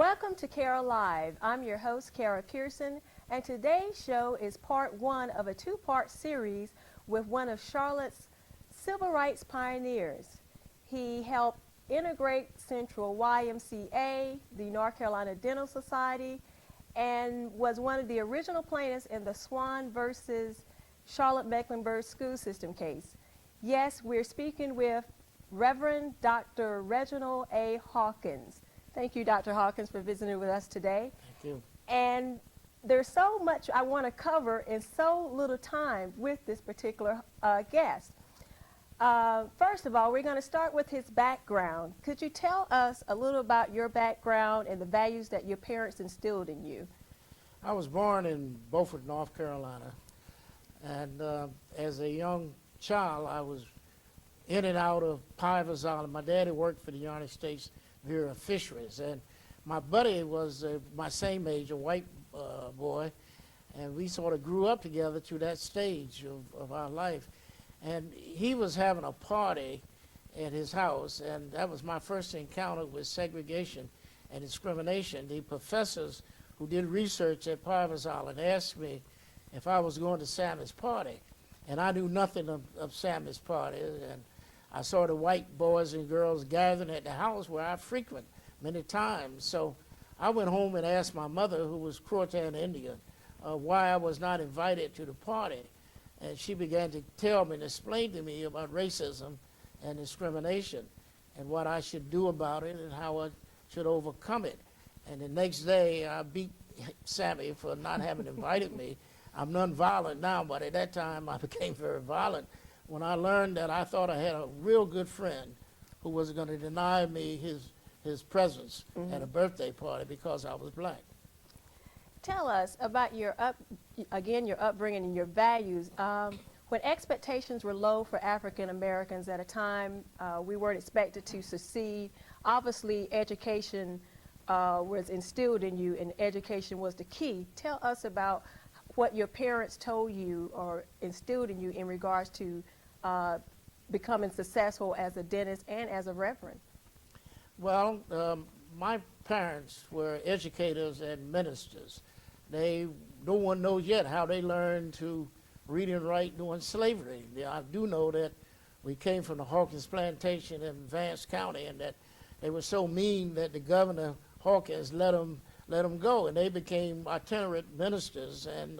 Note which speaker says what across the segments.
Speaker 1: Welcome to Kara Live. I'm your host, Kara Pearson, and today's show is part one of a two-part series with one of Charlotte's civil rights pioneers. He helped integrate Central YMCA, the North Carolina Dental Society, and was one of the original plaintiffs in the Swan versus Charlotte-Mecklenburg school system case. Yes, we're speaking with Reverend Dr. Reginald A. Hawkins. Thank you, Dr. Hawkins, for visiting with us today.
Speaker 2: Thank you.
Speaker 1: And there's so much I want to cover in so little time with this particular guest. First of all, we're going to start with his background. Could you tell us a little about your background and the values that your parents instilled in you?
Speaker 2: I was born in Beaufort, North Carolina, and as a young child, I was in and out of Pivers Island. My daddy worked for the United States Bureau of Fisheries, and my buddy was my same age, a white boy, and we sort of grew up together through that stage of our life. And he was having a party at his house, and that was my first encounter with segregation and discrimination. The professors who did research at Pivers Island asked me if I was going to Sammy's party, and I knew nothing of Sammy's party. And I saw the white boys and girls gathering at the house where I frequent many times. So I went home and asked my mother, who was Croatan Indian, why I was not invited to the party. And she began to tell me and explain to me about racism and discrimination and what I should do about it and how I should overcome it. And the next day, I beat Sammy for not having invited me. I'm nonviolent now, but at that time, I became very violent when I learned that I thought I had a real good friend who was going to deny me his presence at a birthday party because I was black.
Speaker 1: Tell us about your upbringing and your values. When expectations were low for African Americans at a time we weren't expected to succeed, obviously education was instilled in you, and education was the key. Tell us about what your parents told you or instilled in you in regards to becoming successful as a dentist and as a reverend.
Speaker 2: Well, my parents were educators and ministers. No one knows yet how they learned to read and write during slavery. I do know that we came from the Hawkins plantation in Vance County, and that they were so mean that the governor, Hawkins, let them go, and they became itinerant ministers. And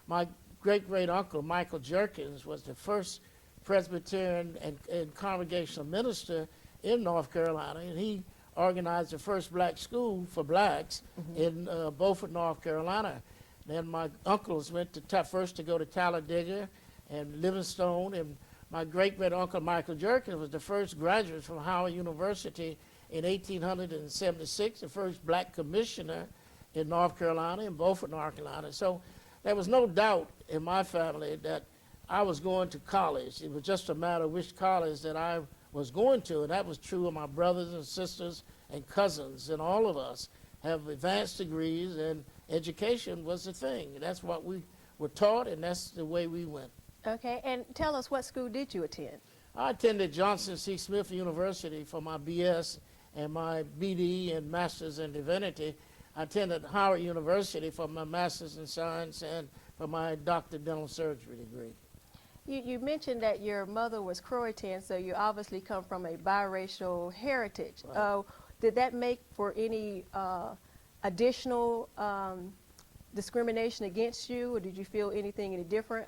Speaker 2: my great-great-uncle, Michael Jerkins, was the first Presbyterian and congregational minister in North Carolina, and he organized the first black school for blacks in Beaufort, North Carolina. Then my uncles went to first to go to Talladega and Livingstone, and my great-great-uncle Michael Jerkins was the first graduate from Howard University in 1876, the first black commissioner in North Carolina, in Beaufort, North Carolina. So there was no doubt in my family that I was going to college. It was just a matter of which college that I was going to, and that was true of my brothers and sisters and cousins, and all of us have advanced degrees, and education was the thing. That's what we were taught, and that's the way we went.
Speaker 1: Okay, and tell us, what school did you attend?
Speaker 2: I attended Johnson C. Smith University for my BS and my BD and Masters in Divinity. I attended Howard University for my Masters in Science and for my Doctor of Dental Surgery degree.
Speaker 1: You mentioned that your mother was Croatan, so you obviously come from a biracial heritage.
Speaker 2: Right.
Speaker 1: Did that make for any additional discrimination against you, or did you feel anything any different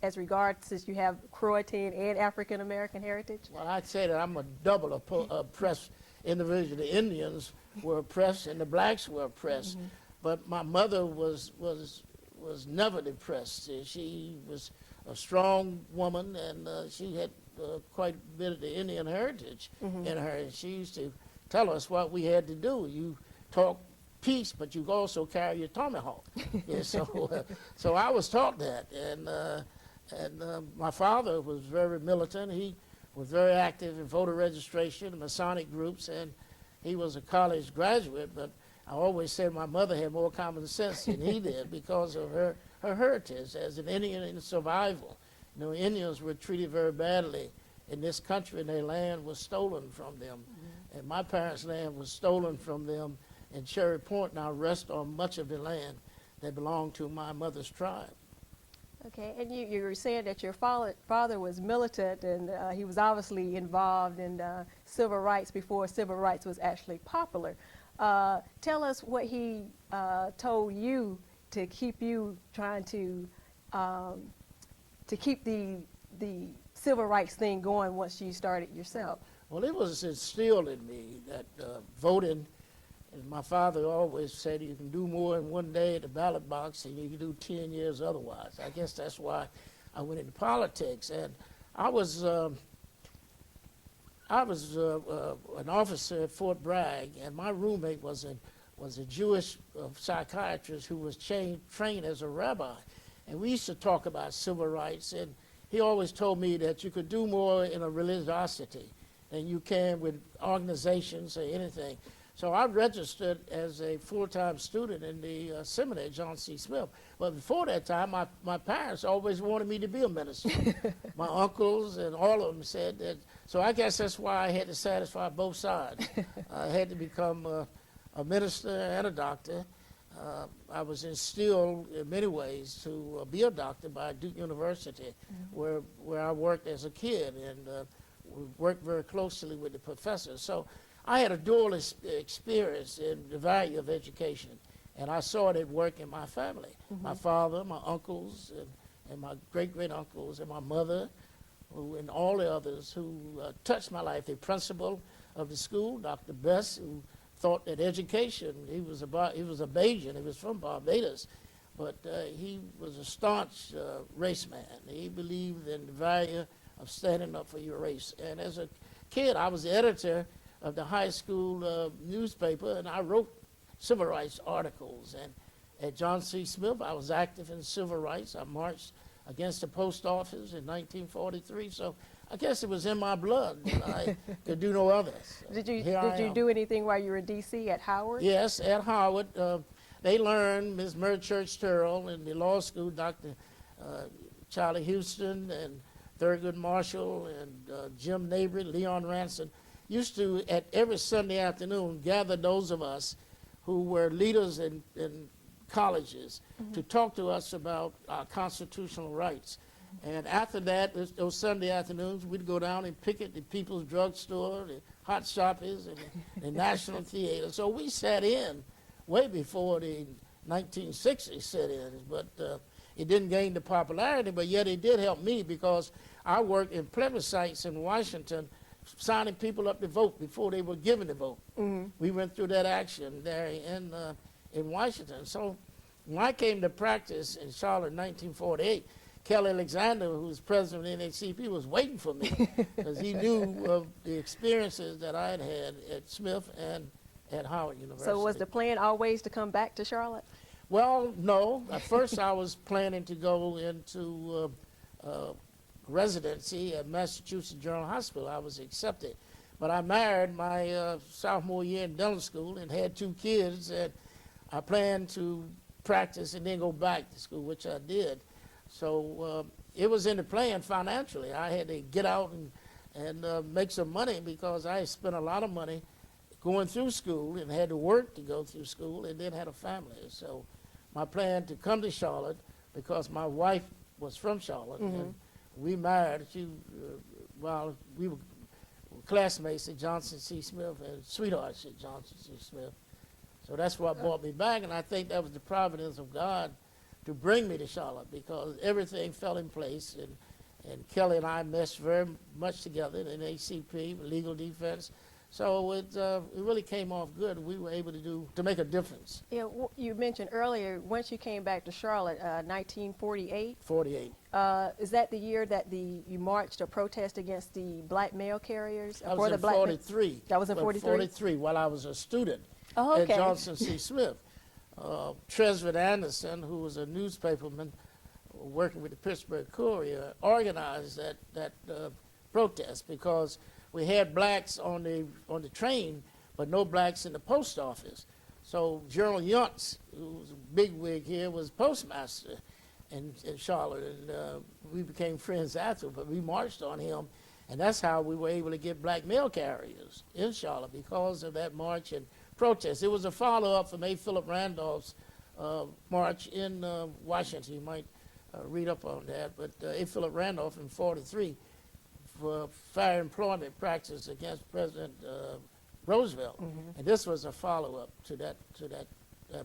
Speaker 1: as regards, since you have Croatan and African American heritage?
Speaker 2: Well, I'd say that I'm a double oppressed individual. The Indians were oppressed and the blacks were oppressed, but my mother was never depressed. She was a strong woman, and she had quite a bit of the Indian heritage in her. And she used to tell us what we had to do. You talk peace, but you also carry your tomahawk. Yeah, so I was taught that. And my father was very militant. He was very active in voter registration, Masonic groups, and he was a college graduate. But I always said my mother had more common sense than he did because of her heritage as an Indian in survival. You know, Indians were treated very badly in this country, and their land was stolen from them. And my parents' land was stolen from them and Cherry Point now rest on much of the land that belonged to my mother's tribe.
Speaker 1: Okay, and you were saying that your father was militant, and he was obviously involved in civil rights before civil rights was actually popular. Tell us what he told you to keep you trying to keep the civil rights thing going once you started yourself.
Speaker 2: Well, it was instilled in me that voting, and my father always said you can do more in one day at the ballot box than you can do 10 years otherwise. I guess that's why I went into politics. And I was an officer at Fort Bragg, and my roommate was a Jewish psychiatrist who was trained as a rabbi. And we used to talk about civil rights, and he always told me that you could do more in a religiosity than you can with organizations or anything. So I registered as a full-time student in the seminary, John C. Smith. But before that time, my parents always wanted me to be a minister. My uncles and all of them said that. So I guess that's why I had to satisfy both sides. I had to become a minister and a doctor. I was instilled in many ways to be a doctor by Duke University, where I worked as a kid and worked very closely with the professors. So I had a dual experience in the value of education, and I saw it at work in my family. My father, my uncles, and my great-great-uncles, and my mother, and all the others who touched my life. The principal of the school, Dr. Bess, who thought that education, he was a Bajan, he was from Barbados, but he was a staunch race man. He believed in the value of standing up for your race. And as a kid, I was the editor of the high school newspaper, and I wrote civil rights articles. And at John C. Smith, I was active in civil rights. I marched against the post office in 1943. So I guess it was in my blood that I could do no other. So
Speaker 1: did you do anything while you were in D.C. at Howard?
Speaker 2: Yes, at Howard. They learned, Ms. Mary Church Terrell in the law school, Dr. Charlie Houston and Thurgood Marshall and Jim Nabry, Leon Ransom, used to, at every Sunday afternoon, gather those of us who were leaders in colleges to talk to us about our constitutional rights. And after that, those Sunday afternoons, we'd go down and picket the People's Drug Store, the Hot Shoppers, and the National Theater. So we sat in way before the 1960s set in, but it didn't gain the popularity, but yet it did help me because I worked in plebiscites in Washington, signing people up to vote before they were given the vote. We went through that action there in Washington. So when I came to practice in Charlotte in 1948, Kelly Alexander, who was president of the NAACP, was waiting for me because he knew of the experiences that I had had at Smith and at Howard University.
Speaker 1: So was the plan always to come back to Charlotte?
Speaker 2: Well, no. At first I was planning to go into residency at Massachusetts General Hospital. I was accepted. But I married my sophomore year in dental school and had 2 kids, and I planned to practice and then go back to school, which I did. So it was in the plan financially. I had to get out and make some money because I had spent a lot of money going through school and had to work to go through school and then had a family. So my plan to come to Charlotte, because my wife was from Charlotte, and we married. While we were classmates at Johnson C. Smith and sweethearts at Johnson C. Smith. So that's what brought me back, and I think that was the providence of God to bring me to Charlotte because everything fell in place, and Kelly and I meshed very much together in ACP, legal defense. So it really came off good. We were able to make a difference.
Speaker 1: Yeah, you mentioned earlier, once you came back to Charlotte, 1948?
Speaker 2: 48.
Speaker 1: Is that the year that you marched or protest against the black mail carriers?
Speaker 2: That was in 43.
Speaker 1: That was in 43?
Speaker 2: 43, while I was a student
Speaker 1: at
Speaker 2: Johnson C. Smith. Tresvant Anderson, who was a newspaperman working with the Pittsburgh Courier, organized that protest because we had blacks on the train, but no blacks in the post office. So General Yuntz, who was a bigwig here, was postmaster in Charlotte, and we became friends after, but we marched on him, and that's how we were able to get black mail carriers in Charlotte because of that march and protest. It was a follow-up from A. Philip Randolph's march in Washington. You might read up on that. But A. Philip Randolph in '43 for fair employment practice against President Roosevelt. And this was a follow-up to that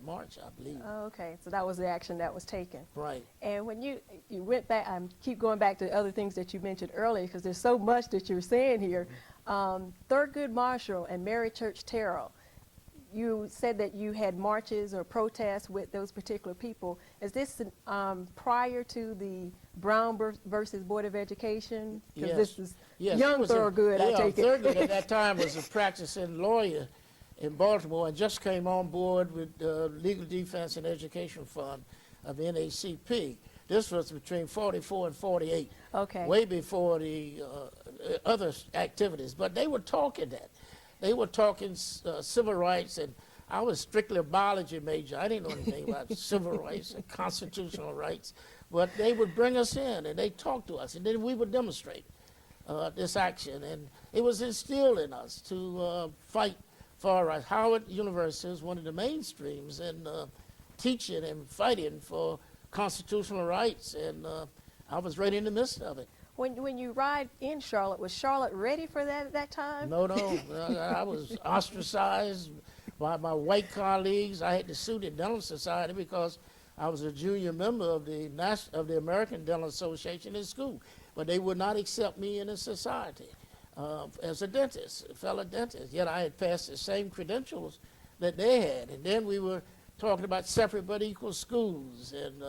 Speaker 2: march, I believe.
Speaker 1: Oh, okay, so that was the action that was taken.
Speaker 2: Right.
Speaker 1: And when you went back, I keep going back to other things that you mentioned earlier because there's so much that you're saying here. Thurgood Marshall and Mary Church Terrell, you said that you had marches or protests with those particular people. Is this prior to the Brown versus Board of Education? Because
Speaker 2: Yes.
Speaker 1: this is
Speaker 2: Yes,
Speaker 1: young Thurgood, I take it.
Speaker 2: Thurgood at that time was a practicing lawyer in Baltimore and just came on board with the Legal Defense and Education Fund of NACP. This was between 44 and 48,
Speaker 1: Okay.
Speaker 2: way before the other activities. But they were talking that. They were talking civil rights, and I was strictly a biology major. I didn't know anything about civil rights and constitutional rights. But they would bring us in, and they talked to us, and then we would demonstrate this action. And it was instilled in us to fight for our rights. Howard University is one of the mainstreams in teaching and fighting for constitutional rights, and I was right in the midst of it.
Speaker 1: When you ride in Charlotte, was Charlotte ready for that at that time?
Speaker 2: No, I was ostracized by my white colleagues. I had to sue the Dental Society because I was a junior member of the American Dental Association in school, but they would not accept me in the society as a dentist, a fellow dentist. Yet I had passed the same credentials that they had, and then we were talking about separate but equal schools, and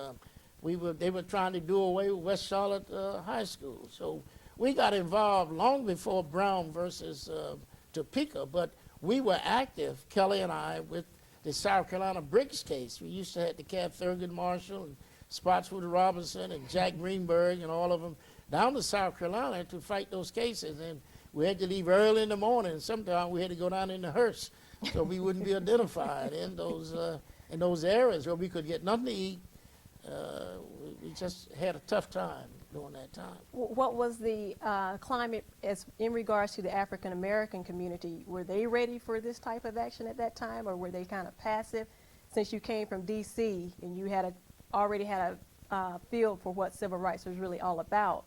Speaker 2: they were trying to do away with West Charlotte High School. So we got involved long before Brown versus Topeka, but we were active, Kelly and I, with the South Carolina Briggs case. We used to have to cab Thurgood Marshall and Spotswood Robinson and Jack Greenberg and all of them down to South Carolina to fight those cases. And we had to leave early in the morning, and sometimes we had to go down in the hearse so we wouldn't be identified in those areas where we could get nothing to eat. We just had a tough time during that time.
Speaker 1: What was the climate as in regards to the African American community? Were they ready for this type of action at that time, or were they kind of passive? Since you came from D.C. and you had already had a feel for what civil rights was really all about,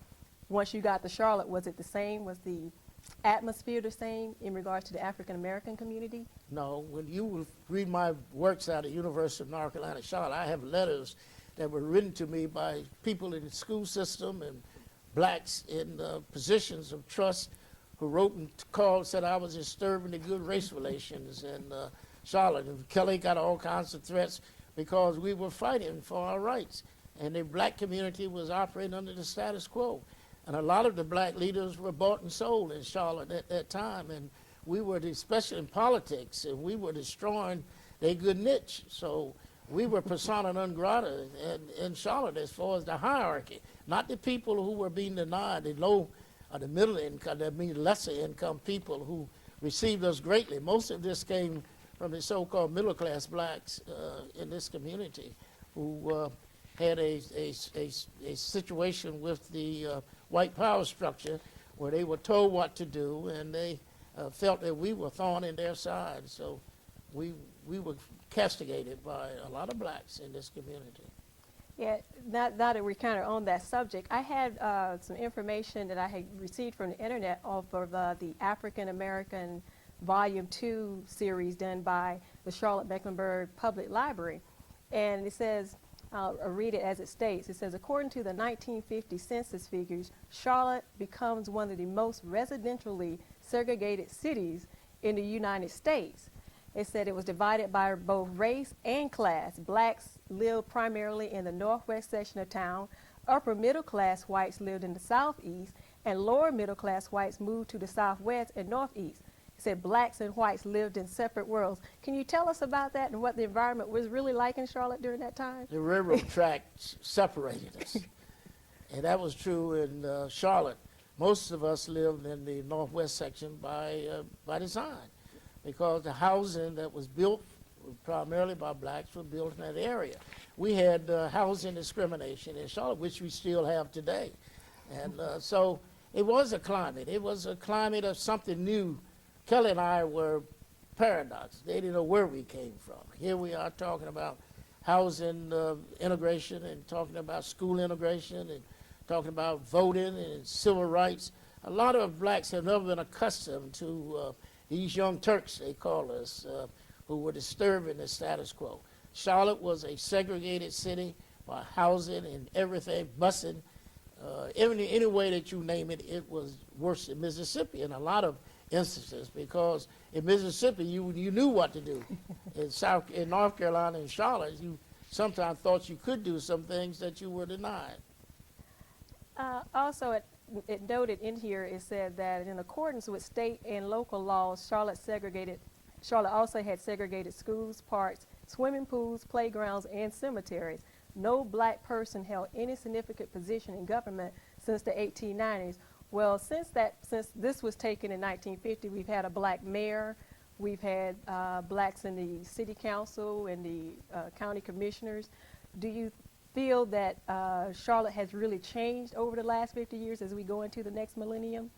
Speaker 1: once you got to Charlotte, was it the same? Was the atmosphere the same in regards to the African American community?
Speaker 2: No. When you read my works out at University of North Carolina, Charlotte, I have letters that were written to me by people in the school system and blacks in positions of trust who wrote and called, said I was disturbing the good race relations in Charlotte. And Kelly got all kinds of threats because we were fighting for our rights. And the black community was operating under the status quo. And a lot of the black leaders were bought and sold in Charlotte at that time. And we were, especially in politics, and we were destroying their good niche. So we were persona non grata in Charlotte as far as the hierarchy, not the people who were being denied, the low or the middle income, that means lesser income people who received us greatly. Most of this came from the so-called middle class blacks in this community who had a situation with the white power structure where they were told what to do, and they felt that we were thorn in their side. So we were castigated by a lot of blacks in this community.
Speaker 1: Yeah, now that we're kind of on that subject, I had some information that I had received from the internet off of the African American Volume 2 series done by the Charlotte Mecklenburg Public Library. And it says, I'll read it as it states, it says, according to the 1950 census figures, Charlotte becomes one of the most residentially segregated cities in the United States. It said it was divided by both race and class. Blacks lived primarily in the northwest section of town. Upper middle class whites lived in the southeast, and lower middle class whites moved to the southwest and northeast. It said blacks and whites lived in separate worlds. Can you tell us about that and what the environment was really like in Charlotte during that time?
Speaker 2: The railroad tracks separated us, and that was true in Charlotte. Most of us lived in the northwest section by design, because the housing that was built primarily by blacks was built in that area. We had housing discrimination in Charlotte, which we still have today. And so it was a climate. It was a climate of something new. Kelly and I were paradox. They didn't know where we came from. Here we are talking about housing integration and talking about school integration and talking about voting and civil rights. A lot of blacks have never been accustomed to these young Turks, they call us, who were disturbing the status quo. Charlotte was a segregated city by housing and everything, busing. Any way that you name it, it was worse in Mississippi in a lot of instances, because in Mississippi you knew what to do. In North Carolina and Charlotte, you sometimes thought you could do some things that you were denied.
Speaker 1: Also, it noted in here, it said that in accordance with state and local laws, Charlotte also had segregated schools, parks, swimming pools, playgrounds, and cemeteries. No black person held any significant position in government since the 1890s. Well, since this was taken in 1950, we've had a black mayor, we've had blacks in the city council and the county commissioners. Do you feel that Charlotte has really changed over the last 50 years as we go into the next millennium?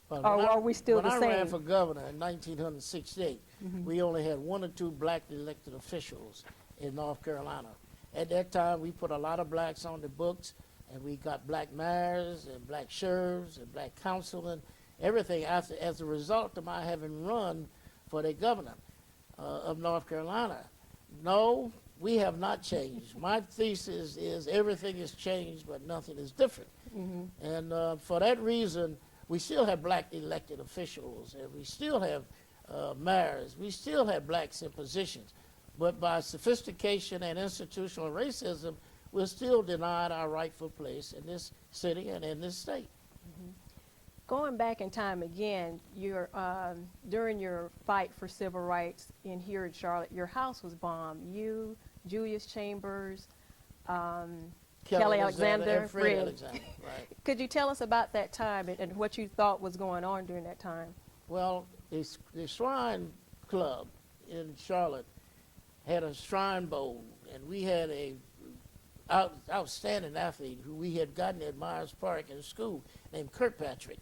Speaker 2: Well,
Speaker 1: or are we still the same?
Speaker 2: When I ran for governor in 1968, we only had 1 or 2 black elected officials in North Carolina. At that time, we put a lot of blacks on the books, and we got black mayors and black sheriffs and black councilmen, everything as a result of my having run for the governor of North Carolina. No, we have not changed. My thesis is everything has changed, but nothing is different. And for that reason, we still have black elected officials, and we still have mayors. We still have blacks in positions. But by sophistication and institutional racism, we're still denied our rightful place in this city and in this state.
Speaker 1: Going back in time again, during your fight for civil rights here in Charlotte, your house was bombed. You, Julius Chambers, Kelly Alexander,
Speaker 2: and Fred Alexander. Right.
Speaker 1: Could you tell us about that time and what you thought was going on during that time?
Speaker 2: Well, the Shrine Club in Charlotte had a Shrine Bowl, and we had a outstanding athlete who we had gotten at Myers Park in school named Kirkpatrick,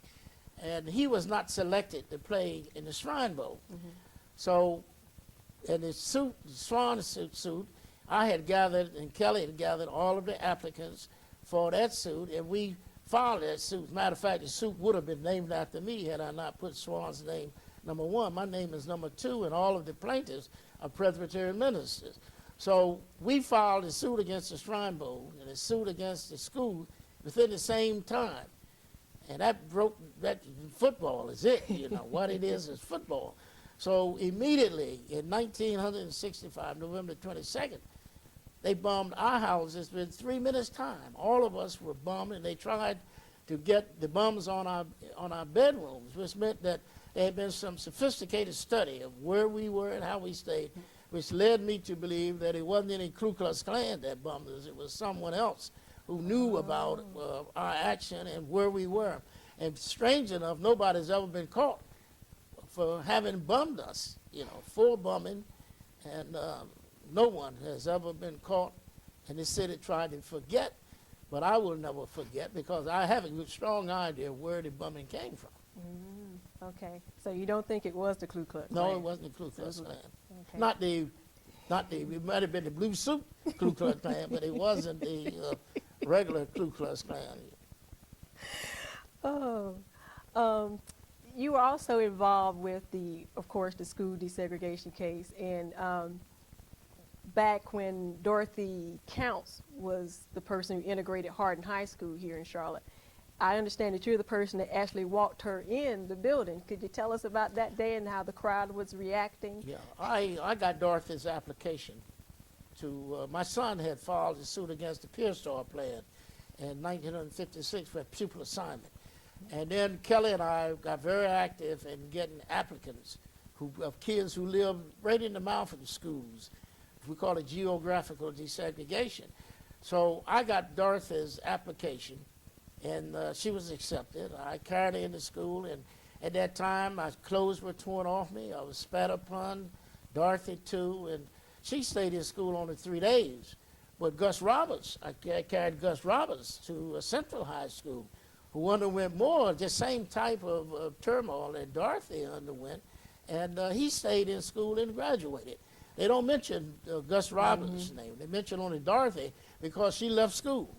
Speaker 2: and he was not selected to play in the Shrine Bowl. So in the suit, the swan suit, I had gathered, and Kelly had gathered all of the applicants for that suit, and we filed that suit. As a matter of fact, the suit would have been named after me had I not put Swan's name number 1. My name is number 2, and all of the plaintiffs are Presbyterian ministers. So we filed a suit against the Shrine Bowl and a suit against the school within the same time. And that broke, that football is it, you know, what it is football. So immediately in 1965, November 22nd, they bombed our houses within 3 minutes' time. All of us were bombed, and they tried to get the bombs on our bedrooms, which meant that there had been some sophisticated study of where we were and how we stayed, which led me to believe that it wasn't any Ku Klux Klan that bombed us. It was someone else who knew about our action and where we were. And strange enough, nobody's ever been caught for having bombed us, you know, for bombing, and no one has ever been caught. And the city tried to forget, but I will never forget because I have a strong idea where the bombing came from.
Speaker 1: Okay, so you don't think it was the Ku Klux Klan?
Speaker 2: No, it wasn't the Ku Klux Klan. Okay. It might have been the blue suit Ku Klux Klan, but it wasn't the regular Ku Klux Klan.
Speaker 1: You were also involved with of course, the school desegregation case, and back when Dorothy Counts was the person who integrated Hardin High School here in Charlotte. I understand that you're the person that actually walked her in the building. Could you tell us about that day and how the crowd was reacting?
Speaker 2: Yeah, I got Dorothy's application to, my son had filed a suit against the Pearsall plan in 1956 for pupil assignment. And then Kelly and I got very active in getting applicants of kids who live right in the mouth of the schools. We call it geographical desegregation. So I got Dorothy's application, and she was accepted. I carried her into school, and at that time, my clothes were torn off me. I was spat upon, Dorothy too, and she stayed in school only 3 days. But Gus Roberts, I carried Gus Roberts to Central High School, who underwent more, the same type of turmoil that Dorothy underwent, And he stayed in school and graduated. They don't mention Gus Roberts' name. They mention only Dorothy because she left school.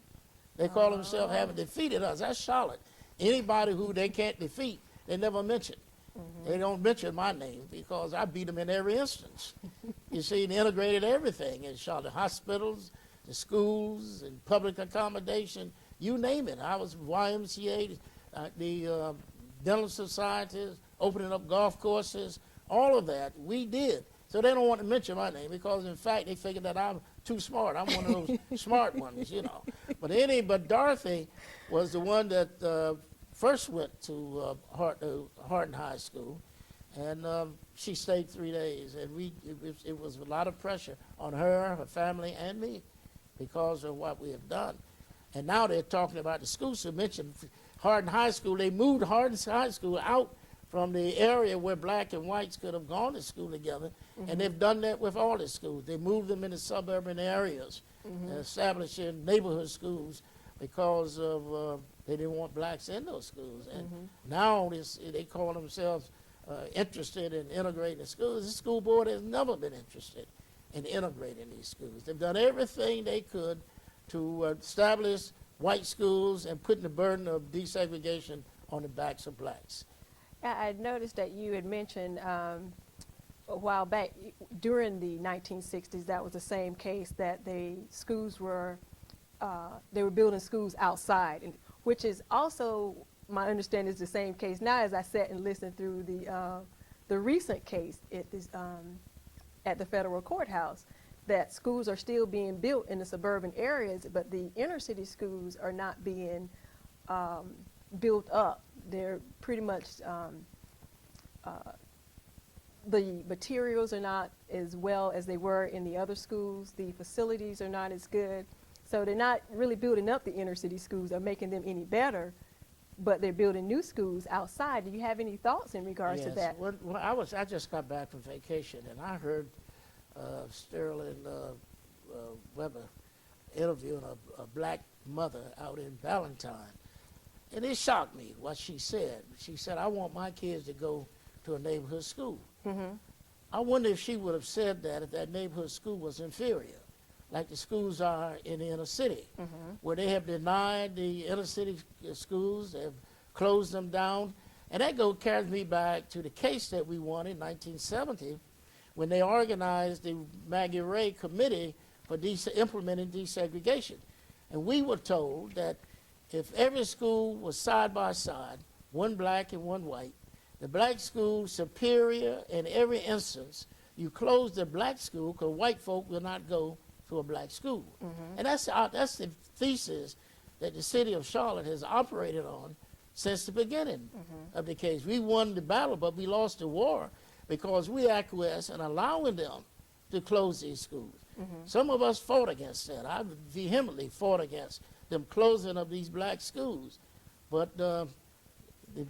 Speaker 2: They call themselves having defeated us. That's Charlotte. Anybody who they can't defeat, they never mention. They don't mention my name because I beat them in every instance. You see, they integrated everything in Charlotte. Hospitals, the schools, and public accommodation, you name it. I was YMCA, the dental societies, opening up golf courses, all of that we did. So they don't want to mention my name because, in fact, they figure that I'm too smart. I'm one of those smart ones, you know. But Dorothy was the one that first went to Hardin High School, and she stayed 3 days. And it was a lot of pressure on her family, and me because of what we have done. And now they're talking about the schools. So mentioned Hardin High School. They moved Hardin High School out from the area where black and whites could have gone to school together, and they've done that with all the schools. They moved them into suburban areas, establishing neighborhood schools because of they didn't want blacks in those schools. And now they call themselves interested in integrating the schools. The school board has never been interested in integrating these schools. They've done everything they could to establish white schools and putting the burden of desegregation on the backs of blacks.
Speaker 1: I noticed that you had mentioned a while back during the 1960s that was the same case, that the schools were they were building schools outside, which is also, my understanding, is the same case now as I sat and listened through the recent case at the federal courthouse, that schools are still being built in the suburban areas, but the inner city schools are not being built up. They're pretty much, the materials are not as well as they were in the other schools. The facilities are not as good. So they're not really building up the inner city schools or making them any better, but they're building new schools outside. Do you have any thoughts in regards to that?
Speaker 2: Well, I just got back from vacation, and I heard Sterling Weber interviewing a black mother out in Valentine. And it shocked me what she said. She said, I want my kids to go to a neighborhood school. I wonder if she would have said that if that neighborhood school was inferior, like the schools are in the inner city, where they have denied the inner city schools, they have closed them down. And that carries me back to the case that we won in 1970 when they organized the Maggie Ray Committee for implementing desegregation. And we were told that if every school was side by side, one black and one white, the black school superior in every instance, you close the black school because white folk will not go to a black school. And that's the thesis that the city of Charlotte has operated on since the beginning of the case. We won the battle, but we lost the war because we acquiesced in allowing them to close these schools. Some of us fought against that. I vehemently fought against them closing of these black schools. But the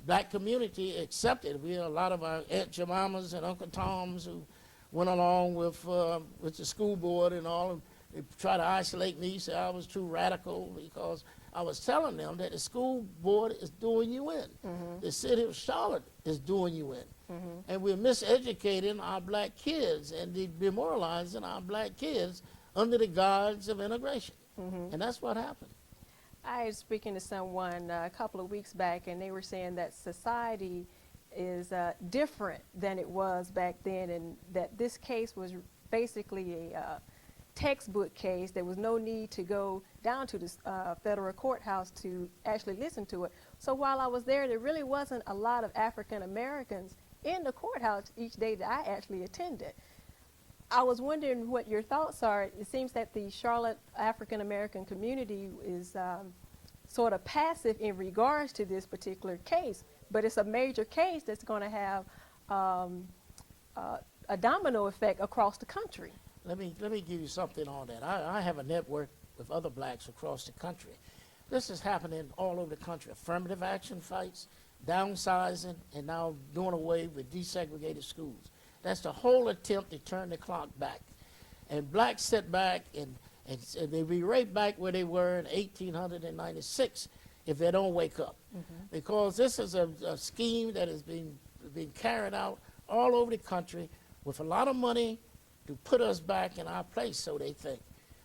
Speaker 2: black community accepted. We had a lot of our Aunt Jemimas and Uncle Toms who went along with the school board and all. And they tried to isolate me, say I was too radical because I was telling them that the school board is doing you in. The city of Charlotte is doing you in. And we're miseducating our black kids and demoralizing our black kids under the guise of integration. And that's what happened.
Speaker 1: I was speaking to someone a couple of weeks back, and they were saying that society is different than it was back then, and that this case was basically a textbook case. There was no need to go down to the federal courthouse to actually listen to it. So while I was there, there really wasn't a lot of African Americans in the courthouse each day that I actually attended. I was wondering what your thoughts are. It seems that the Charlotte African American community is sort of passive in regards to this particular case, but it's a major case that's going to have a domino effect across the country.
Speaker 2: Let me give you something on that. I have a network with other blacks across the country. This is happening all over the country. Affirmative action fights, downsizing, and now doing away with desegregated schools. That's the whole attempt to turn the clock back. And blacks sit back and they'll be right back where they were in 1896 if they don't wake up. Because this is a scheme that has been carried out all over the country with a lot of money to put us back in our place, so they think.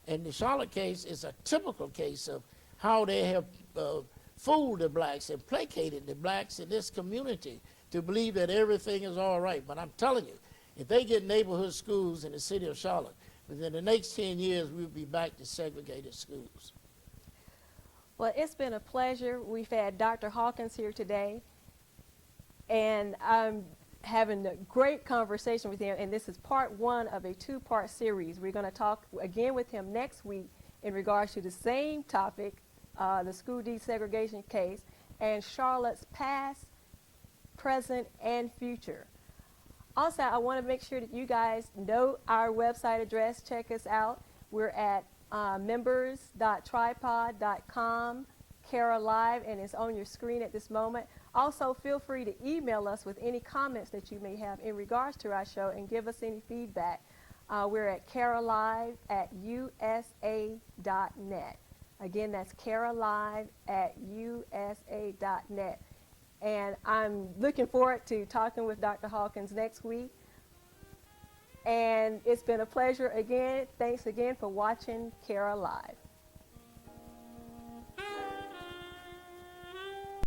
Speaker 2: And the Charlotte case is a typical case of how they have fooled the blacks and placated the blacks in this community to believe that everything is all right. But I'm telling you, if they get neighborhood schools in the city of Charlotte, within the next 10 years, we'll be back to segregated schools.
Speaker 1: Well, it's been a pleasure. We've had Dr. Hawkins here today, and I'm having a great conversation with him, and this is part one of a two-part series. We're going to talk again with him next week in regards to the same topic, the school desegregation case, and Charlotte's past, present, and future. Also, I want to make sure that you guys know our website address. Check us out. We're at members.tripod.com, Cara Live, and it's on your screen at this moment. Also, feel free to email us with any comments that you may have in regards to our show and give us any feedback. We're at caralive@usa.net. Again, that's caralive@usa.net. And I'm looking forward to talking with Dr. Hawkins next week. And it's been a pleasure again. Thanks again for watching Cara Live.